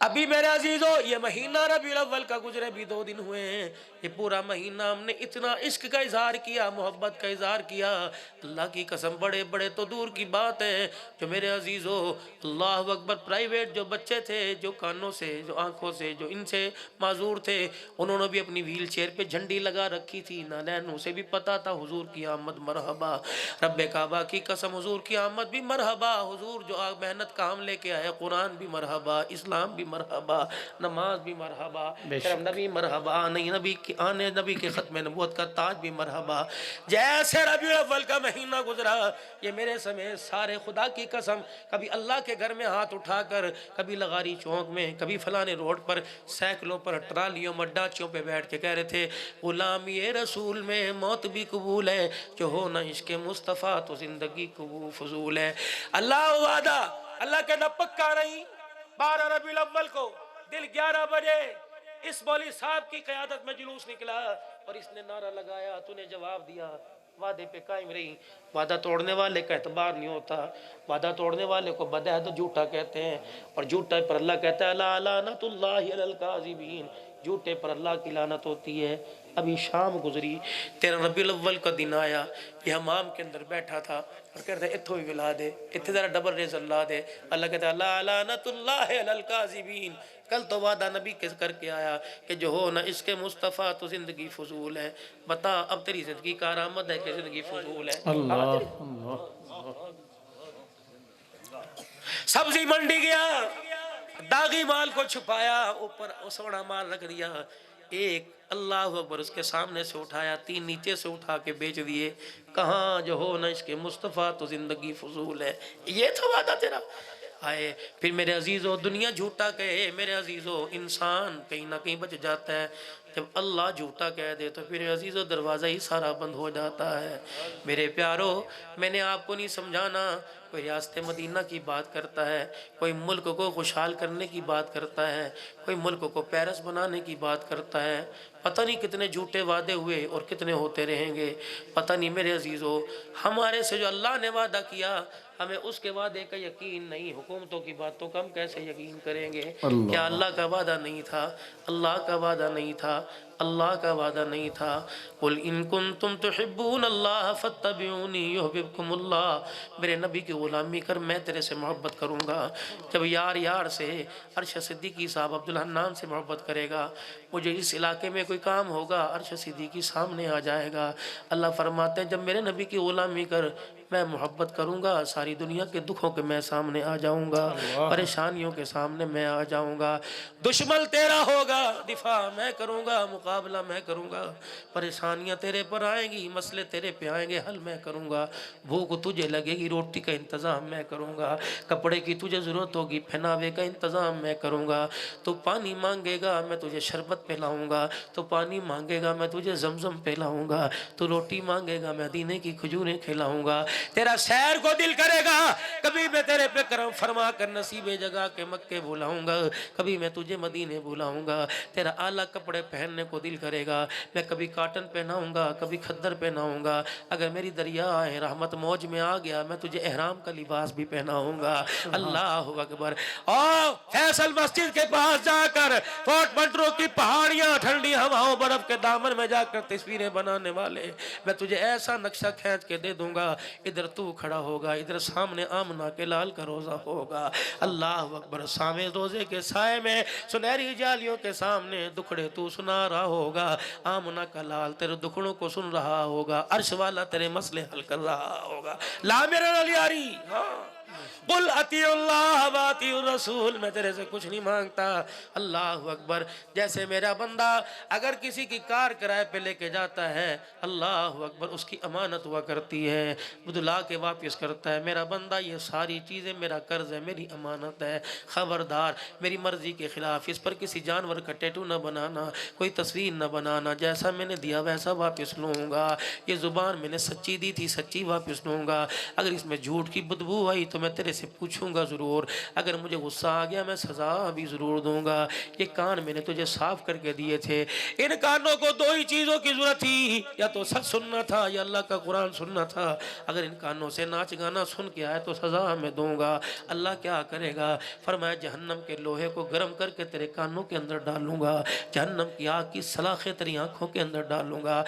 ابھی میرے عزیزو یہ مہینہ ربیع الاول کا گزرے بھی 2 دن ہوئے ہیں، یہ پورا مہینہ ہم نے اتنا عشق کا اظہار کیا، محبت کا اظہار کیا، اللہ کی قسم بڑے بڑے تو دور کی بات ہے جو میرے عزیزو اللہ اکبر پرائیویٹ جو بچے تھے، جو کانوں سے، جو آنکھوں سے، جو ان سے معذور تھے، انہوں نے بھی اپنی ویل چیئر پہ جھنڈی لگا رکھی تھی، نالین اسے بھی پتا تھا حضور کی آمد مرحبا، رب کعبہ کی قسم حضور کی آمد بھی مرحبا، حضور جو محنت کام لے کے آئے، قرآن بھی مرحبا، اسلام بھی مرحبا، نماز بھی مرحبا، کرم نبی مرحبا، نہیں نبی کی آنے نبی کے ختم نبوت کا تاج بھی مرحبا۔ جیسے ربیع الاول کا مہینہ گزرا، یہ میرے سمیت سارے خدا کی قسم کبھی اللہ کے گھر میں ہاتھ اٹھا کر، کبھی لغاری چوک میں، کبھی فلانے روڈ پر، سائیکلوں پر، ٹرالیوں مڈاچیوں پہ بیٹھ کے کہہ رہے تھے غلامی رسول میں موت بھی قبول ہے، جو ہو نہ عشق مصطفیٰ تو زندگی کو فضول ہے۔ اللہ وعدہ اللہ کے نہ پکا نہیں۔ 12 ربیع الاول کو دل 11 بجے اس مولوی صاحب کی قیادت میں جلوس نکلا اور اس نے نعرہ لگایا، تو نے جواب دیا، وعدے پہ قائم رہی۔ وعدہ توڑنے والے کا اعتبار نہیں ہوتا، وعدہ توڑنے والے کو بدعہد جھوٹا کہتے ہیں، اور جھوٹا پر اللہ کہتا ہے لا لعنت اللہ علی الکاذبین، جھوٹے پر اللہ کی لعنت ہوتی ہے۔ ابھی شام گزری، 13 ربیع الاول کا دن آیا، یہ حمام کے اندر بیٹھا تھا اور کہتے ہیں اتھو بھی ملا دے، اتھے ذرا ڈبل ریز اللہ دے۔ اللہ کہتا ہے لا لعنت اللہ علی الکاذبین، کل تو وعدہ نبی کے کر کے آیا کہ جو ہو نہ اس کے مصطفیٰ تو زندگی فضول ہے۔ بتا اب تیری زندگی کارآمد ہے کہ زندگی فضول ہے؟ اللہ سبزی منڈی گیا، داغی مال کو چھپایا، اوپر سونا مال رکھ دیا، ایک اللہ اکبر اس کے سامنے سے اٹھایا، 3 نیچے سے اٹھا کے بیچ دیے۔ کہاں جو ہو نہ اس کے مصطفیٰ تو زندگی فضول ہے۔ یہ تھا وعدہ تیرا؟ آئے پھر میرے عزیزو دنیا جھوٹا کہے، میرے عزیزو انسان کہیں نہ کہیں بچ جاتا ہے، جب اللہ جھوٹا کہہ دے تو پھر عزیزو دروازہ ہی سارا بند ہو جاتا ہے۔ میرے پیارو میں نے آپ کو نہیں سمجھانا، کوئی ریاست مدینہ کی بات کرتا ہے، کوئی ملک کو خوشحال کرنے کی بات کرتا ہے، کوئی ملک کو پیرس بنانے کی بات کرتا ہے، پتہ نہیں کتنے جھوٹے وعدے ہوئے اور کتنے ہوتے رہیں گے، پتہ نہیں میرے عزیزو ہمارے سے جو اللہ نے وعدہ کیا ہمیں اس کے وعدے کا یقین نہیں، حکومتوں کی باتوں کا ہم کیسے یقین کریں گے؟ کیا اللہ کا وعدہ نہیں تھا؟ اللہ کا وعدہ نہیں تھا، اللہ کا وعدہ نہیں تھا۔ قل ان کنتم تحبون اللہ فاتبعونی یحببکم اللہ، میرے نبی کی غلامی کر میں تیرے سے محبت کروں گا۔ جب یار یار سے عرش صدیقی صاحب عبدالحنان سے محبت کرے گا، مجھے اس علاقے میں کوئی کام ہوگا عرش صدیقی سامنے آ جائے گا۔ اللہ فرماتے ہیں جب میرے نبی کی غلامی کر میں محبت کروں گا، ساری دنیا کے دکھوں کے میں سامنے آ جاؤں گا، پریشانیوں کے سامنے میں آ جاؤں گا، دشمن تیرا ہوگا دفاع میں کروں گا، مقابلہ میں کروں گا، پریشانیاں تیرے پر آئیں گی، مسئلے تیرے پہ آئیں گے، حل میں کروں گا، بھوک تجھے لگے گی روٹی کا انتظام میں کروں گا، کپڑے کی تجھے ضرورت ہوگی پہناوے کا انتظام میں کروں گا، تو پانی مانگے گا میں تجھے شربت پلاؤں گا، تو پانی مانگے گا میں تجھے زمزم پلاؤں گا، تو روٹی مانگے گا میں مدینے کی کھجوریں کھلاؤں گا، تیرا سیر کو دل کرے گا کبھی میں تیرے پہ کرم فرما کر نصیب جگہ کے مکے بلاؤں گا، کبھی میں تجھے مدینے بلاؤں گا، تیرا اعلیٰ کپڑے پہننے کو دل کرے گا میں کبھی کاٹن پہناؤں گا، کبھی کھدر پہناؤں گا، اگر میری دریائے رحمت موج میں آ گیا میں تجھے احرام کا لباس بھی پہناؤں گا۔ اللہ اکبر۔ اور فیصل مسجد کے پاس جا کر فورٹ منٹرو کی پہاڑیاں ٹھنڈی ہواؤں برف کے دامن میں جا کر تصویریں بنانے والے میں تجھے ایسا نقشہ کھینچ کے دے دوں گا، ادھر تو کھڑا ہوگا، ادھر سامنے آمنہ کے لال کا روزہ ہوگا۔ اللہ اکبر۔ سامنے روزے کے سائے میں سنہری جالیوں کے سامنے دکھڑے تو سنا رہا ہوگا، آمنہ کا لال تیرے دکھڑوں کو سن رہا ہوگا، عرش والا تیرے مسئلے حل کر رہا ہوگا۔ لا میرا علی قل اطیعوا اللہ و اطیعوا الرسول، میں تیرے سے کچھ نہیں مانگتا۔ اللہ اکبر۔ جیسے میرا بندہ اگر کسی کی کار کرائے پہ لے کے جاتا ہے، اللہ اکبر، اس کی امانت ہوا کرتی ہے، بدلا کے واپس کرتا ہے، میرا بندہ یہ ساری چیزیں میرا قرض ہے، میری امانت ہے، خبردار میری مرضی کے خلاف اس پر کسی جانور کا ٹیٹو نہ بنانا، کوئی تصویر نہ بنانا، جیسا میں نے دیا ویسا واپس لوں گا، یہ زبان میں نے سچی دی تھی سچی واپس لوں گا، اگر اس میں جھوٹ کی بدبو آئی تو میں تیرے سے پوچھوں گا ضرور، اگر مجھے غصہ آ گیا میں سزا بھی ضرور دوں گا۔ یہ کان میں نے تجھے صاف کر کے دیے تھے، ان کانوں کو دو ہی چیزوں کی ضرورت تھی، یا تو سچ سننا تھا یا اللہ کا قرآن سننا تھا۔ اگر ان کانوں سے ناچ گانا سن کے آئے تو سزا میں دوں گا۔ اللہ کیا کرے گا؟ فرمایا جہنم کے لوہے کو گرم کر کے تیرے کانوں کے اندر ڈالوں گا، جہنم کی آگ کی سلاخیں تیری آنکھوں کے اندر ڈالوں گا۔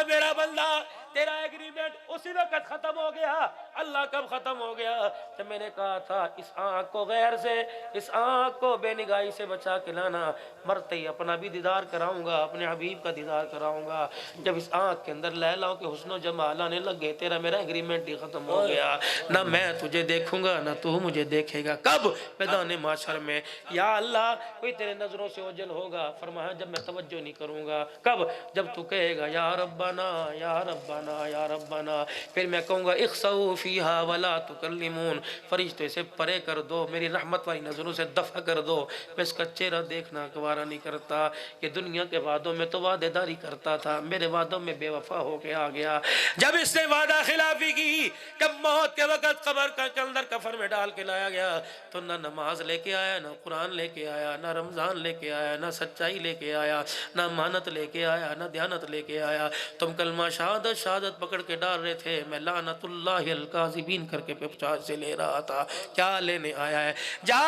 میرا بندہ تیرا ایگریمنٹ اسی وقت ختم ہو گیا۔ اللہ کب ختم ہو گیا؟ جب میں نے کہا تھا اس آنکھ کو غیر سے، اس آنکھ کو بے نگاہی سے بچا کے لانا، مرتے ہی اپنا بھی دیدار کراؤں گا، اپنے حبیب کا دیدار کراؤں گا۔ جب اس آنکھ کے اندر لیلاؤں کے حسن و جمال آنے لگے، تیرا میرا ایگریمنٹ ہی ختم ہو گیا۔ نہ میں تجھے دیکھوں گا نہ تو مجھے دیکھے گا۔ کب؟ میدان معاشر میں۔ یا اللہ کوئی تیرے نظروں سے اوجھل ہوگا، فرمایا جب میں توجہ نہیں کروں گا۔ کب؟ جب تو کہے گا یا ربنا یا ربنا یا ربنا، پھر میں کہوں گا اخسؤ فیہا ولا تکلمون، فرشتے سے پرے کر دو، میری رحمت والی نظروں سے دفع کر دو، میں اس کا چہرہ دیکھنا گوارا نہیں کرتا۔ یہ دنیا کے وعدوں میں تو وعدے داری کرتا تھا، میرے وعدوں میں بے وفا ہو کے آ گیا۔ جب اس نے وعدہ خلافی کی، جب موت کے وقت قبر کے اندر کفن میں ڈال کے لایا گیا، تو نہ نماز لے کے آیا، نہ قرآن لے کے آیا، نہ رمضان لے کے آیا، نہ سچائی لے کے آیا، نہ امانت لے کے آیا، نہ دیانت لے کے آیا۔ تم کلمہ شہادت شہادت پکڑ کے ڈال رہے تھے، میں لعنت اللہ الکاذبین کر کے پچاس سے لے رہا تھا۔ کیا لینے آیا ہے؟ جا،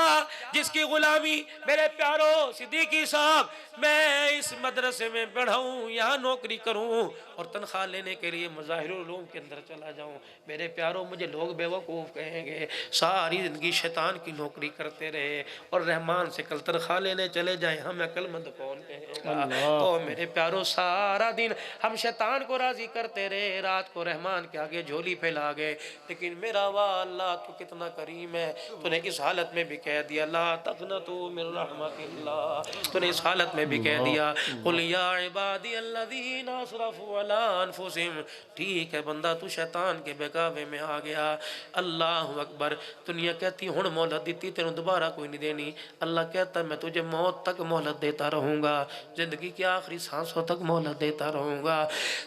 جس کی غلامی میرے پیارو صدیقی صاحب میں اس مدرسے میں پڑھاؤں، یہاں نوکری کروں اور تنخواہ لینے کے لیے مظاہر العلوم کے اندر چلا جاؤں، میرے پیارو مجھے لوگ بے وقوف کہیں گے۔ ساری زندگی شیطان کی نوکری کرتے رہے اور رحمان سے کل تنخواہ لینے چلے جائیں، ہم عقل مند کون کہے گا؟ تو میرے پیارو سارا دن ہم شیطان کو راضی کرتے رہے، رات کو رحمان کے آگے جھولی پھیلا گئے، لیکن میرا واہ اللہ تو کتنا کریم ہے، تو نے اس حالت میں بھی کہہ دیا لا تقنطوا من رحمت اللہ، تو نے اس حالت میں بھی کہہ دیا قل یا عبادی الذین اسرفوا علی انفسہم۔ ٹھیک ہے بندہ تو شیطان کے بہکاوے میں آ گیا۔ اللہ اکبر۔ دنیا کہتی ہن مہلت دیتی تینوں دوبارہ کوئی نہیں دینی، اللہ کہتا میں تجھے موت تک مہلت دیتا رہوں گا، زندگی کی آخری سانسوں تک مہلت دیتا رہوں گا۔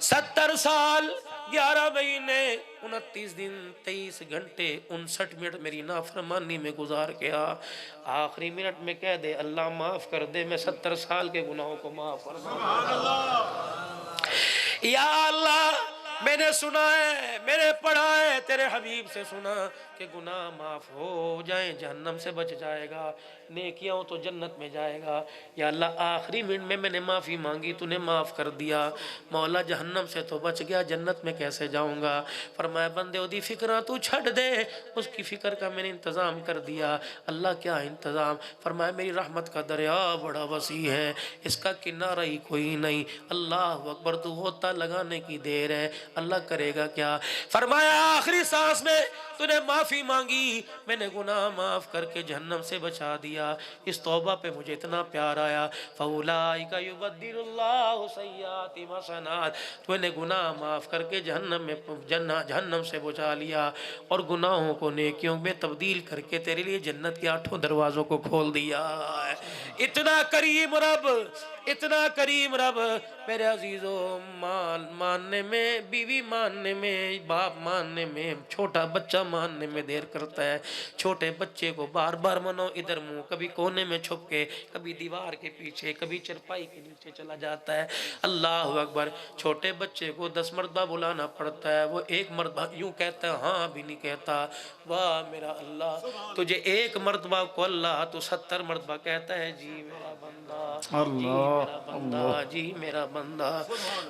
70 سال 11 مہینے 29 دن 23 گھنٹے 59 منٹ میری نافرمانی میں گزار گیا، آخری منٹ میں کہہ دے اللہ معاف کر دے، میں 70 سال کے گناہوں کو معاف کر دوں۔ یا اللہ میں نے سنا ہے، میں نے پڑھا ہے، تیرے حبیب سے سنا کہ گناہ معاف ہو جائیں جہنم سے بچ جائے گا، نیکیاں ہو تو جنت میں جائے گا۔ یا اللہ آخری منٹ میں نے معافی مانگی، تو نے معاف کر دیا، مولا جہنم سے تو بچ گیا، جنت میں کیسے جاؤں گا؟ فرمایا بندے دی فکرہ تو چھڑ دے، اس کی فکر کا میں نے انتظام کر دیا۔ اللہ کیا انتظام؟ فرمایا میری رحمت کا دریا بڑا وسیع ہے، اس کا کنارہ ہی کوئی نہیں۔ اللہ اکبر، تو ہوتا لگانے کی دیر ہے، اللہ کرے گا کیا؟ فرمایا آخری سانس میں تو نے معافی مانگی، میں نے گناہ معاف کر کے جہنم سے بچا دیا۔ اس توبہ پہ مجھے اتنا پیار آیا، فَأُولَٰئِكَ يُبَدِّلُ اللَّهُ سَيِّئَاتِهِمْ حَسَنَاتٍ، تو نے گناہ معاف کر کے جہنم سے بچا لیا اور گناہوں کو نیکیوں میں تبدیل کر کے تیرے لیے جنت کے 8 دروازوں کو کھول دیا۔ اتنا کریم رب، اتنا کریم رب۔ میرے عزیزو، مال ماننے میں، بیوی ماننے میں، باپ ماننے میں، چھوٹا بچہ ماننے میں دیر کرتا ہے۔ چھوٹے بچے کو بار بار منو، ادھر منہ، کبھی کونے میں چھپ کے، کبھی دیوار کے پیچھے، کبھی چرپائی کے نیچے چلا جاتا ہے۔ اللہ اکبر۔ چھوٹے بچے کو 10 مرتبہ بلانا پڑتا ہے، وہ 1 مرتبہ یوں کہتا ہے، ہاں بھی نہیں کہتا۔ واہ میرا اللہ، تجھے 1 مرتبہ کو اللہ تو 70 مرتبہ کہتا ہے جی میرا بندہ، جی میرا بندہ، جی میرا بندہ۔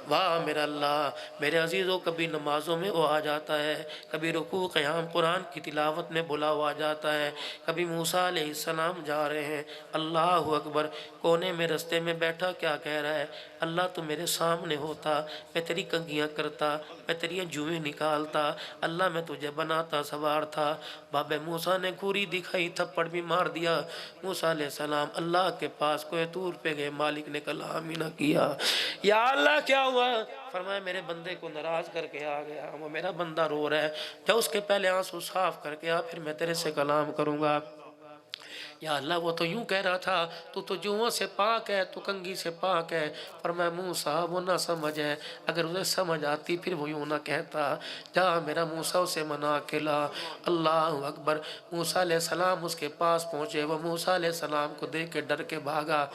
واہ میرا اللہ۔ میرے عزیزوں، کبھی نمازوں میں وہ آ جاتا ہے، کبھی رکوع قیام قرآن کی تلاوت میں بلا ہوا جاتا ہے، کبھی موسیٰ علیہ السلام جا رہے ہیں، اللہ اکبر، کونے میں رستے میں بیٹھا کیا کہہ رہا ہے؟ اللہ تو میرے سامنے ہوتا، میں تیری کنگھیاں کرتا، میں تیری جوئیں نکالتا، اللہ میں تجھے بناتا سوار تھا۔ باب موسیٰ نے گھوری دکھائی، تھپڑ بھی مار دیا۔ موسیٰ علیہ السلام اللہ کے پاس کوہ طور پہ گئے، مالک نے کلام ہی نہ کیا۔ یا اللہ کیا ہوا؟ فرمایا میرے بندے کو ناراض کر کے آ گیا، وہ میرا بندہ رو رہا ہے، جا اس کے پہلے آنسو صاف کر کے آ، پھر میں تیرے سے کلام کروں گا۔ یا اللہ وہ تو یوں کہہ رہا تھا تو جوؤں سے پاک ہے، تو کنگھی سے پاک ہے۔ فرمایا موسیٰ وہ نہ سمجھ ہے، اگر اسے سمجھ آتی پھر وہ یوں نہ کہتا۔ جا میرا موسیٰ اسے منا کے لا۔ اللہ اکبر۔ موسیٰ علیہ السلام اس کے پاس پہنچے، وہ موسیٰ علیہ السلام کو دیکھ کے ڈر کے بھاگا۔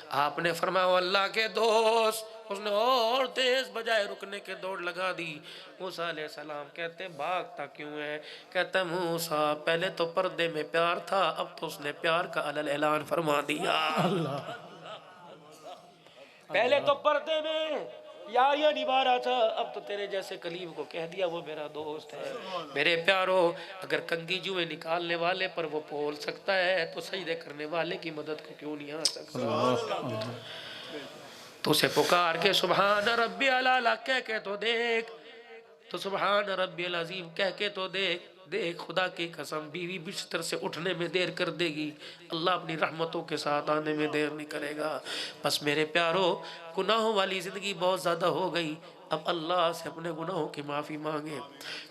آپ نے فرمایا اللہ کے دوست، اس نے اور تیز بجائے رکنے کے دوڑ لگا دی۔ موسیٰ علیہ السلام کہتے بھاگتا کیوں ہے؟ کہتا موسیٰ پہلے تو پردے میں پیار تھا، اب تو اس نے پیار کا علل اعلان فرما دیا۔ پہلے تو پردے میں یاریاں نبھا رہا تھا، اب تو تیرے جیسے کلیم کو کہہ دیا وہ میرا دوست ہے۔ میرے پیارو، اگر کنگھی جوئیں نکالنے والے پر وہ بول سکتا ہے تو سجدے کرنے والے کی مدد کو کیوں نہیں آ سکتا؟ تو اسے پکار کے سبحان ربی العلیٰ کہہ کے تو دیکھ، تو سبحان ربی العظیم کہہ کے تو دیکھ خدا کی قسم بیوی بستر سے اٹھنے میں دیر کر دے گی، اللہ اپنی رحمتوں کے ساتھ آنے میں دیر نہیں کرے گا۔ بس میرے پیارو، گناہوں والی زندگی بہت زیادہ ہو گئی، اب اللہ سے اپنے گناہوں کی معافی مانگے۔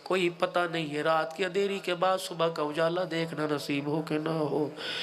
کوئی پتہ نہیں ہے رات کی اندھیری کے بعد صبح کا اجالا دیکھنا نصیب ہو کہ نہ ہو۔